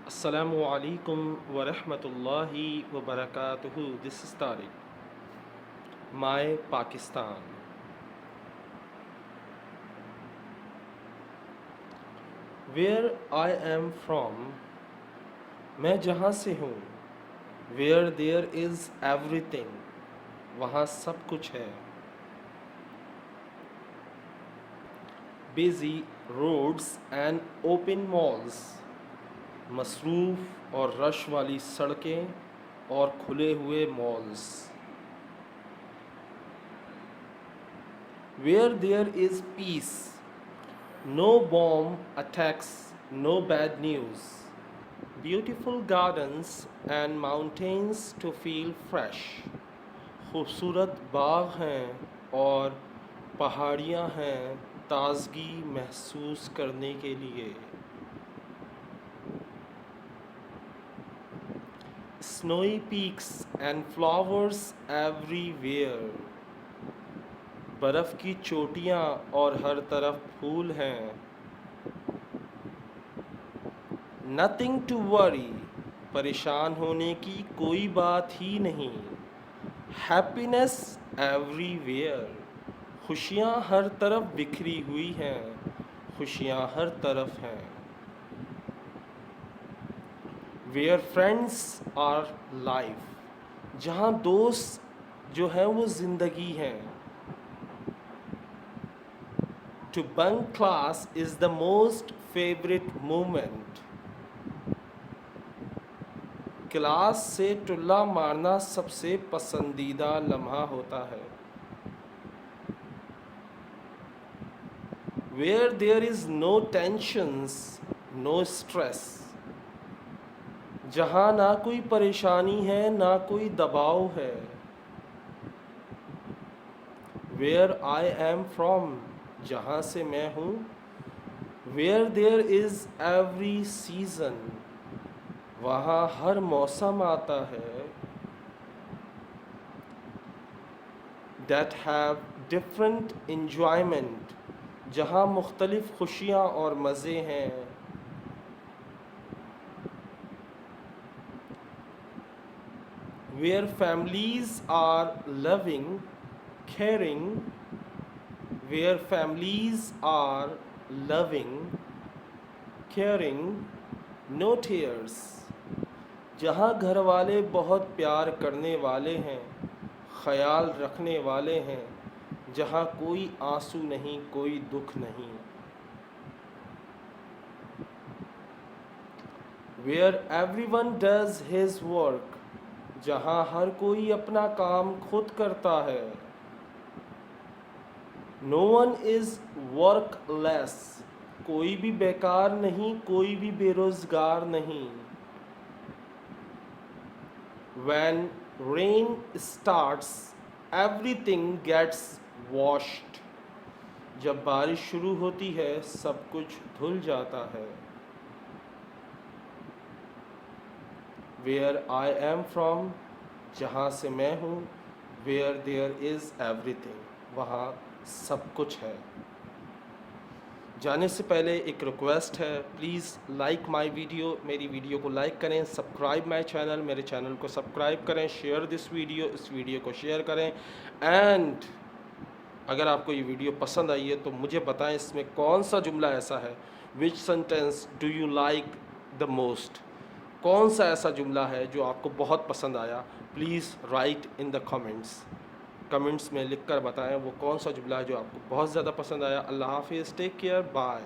Assalamu alaikum wa rahmatullahi wa barakatuhu. This is Tariq. My Pakistan. Where I am from, मैं जहाँ से हूँ. Where there is everything, वहाँ सब कुछ है. Busy roads and open malls, मसरूफ़ और रश वाली सड़कें और खुले हुए malls. Where there is peace, no bomb attacks, no bad news, beautiful gardens and mountains to feel fresh. खूबसूरत बाग हैं और पहाड़ियाँ हैं ताज़गी महसूस करने के लिए. Snowy peaks and flowers everywhere, बर्फ़ की चोटियाँ और हर तरफ फूल हैं. Nothing to worry, परेशान होने की कोई बात ही नहीं. Happiness everywhere, खुशियाँ हर तरफ बिखरी हुई हैं, खुशियाँ हर तरफ हैं. Where friends are life, जहाँ दोस्त जो हैं वो ज़िंदगी हैं. To bunk class is the most favorite moment, class से टुल्ला मारना सबसे पसंदीदा लम्हा होता है. Where there is no tensions, no stress, जहाँ ना कोई परेशानी है ना कोई दबाव है. Where I am from, जहाँ से मैं हूँ. Where there is every season, वहाँ हर मौसम आता है. That have different enjoyment, जहाँ मुख्तलिफ खुशियाँ और मज़े हैं. Where families are loving, caring, where families are loving, caring, no tears, जहाँ घर वाले बहुत प्यार करने वाले हैं, ख्याल रखने वाले हैं, जहाँ कोई आंसू नहीं कोई दुख नहीं. Where everyone does his work, जहाँ हर कोई अपना काम खुद करता है. No one is workless, कोई भी बेकार नहीं कोई भी बेरोज़गार नहीं. When rain starts, everything gets washed, जब बारिश शुरू होती है सब कुछ धुल जाता है. Where I am from, जहाँ से मैं हूँ. Where there is everything, वहाँ सब कुछ है. जाने से पहले एक रिक्वेस्ट है, प्लीज़ लाइक माय वीडियो, मेरी वीडियो को लाइक करें. सब्सक्राइब माय चैनल, मेरे चैनल को सब्सक्राइब करें. शेयर दिस वीडियो, इस वीडियो को शेयर करें. एंड अगर आपको ये वीडियो पसंद आई है तो मुझे बताएं इसमें कौन सा जुमला ऐसा है. विच sentence do you like the most, कौन सा ऐसा जुमला है जो आपको बहुत पसंद आया. Please write in the comments में लिख कर बताएं वो कौन सा जुमला है जो आपको बहुत ज़्यादा पसंद आया. अल्लाह हाफिज़, टेक केयर, बाय.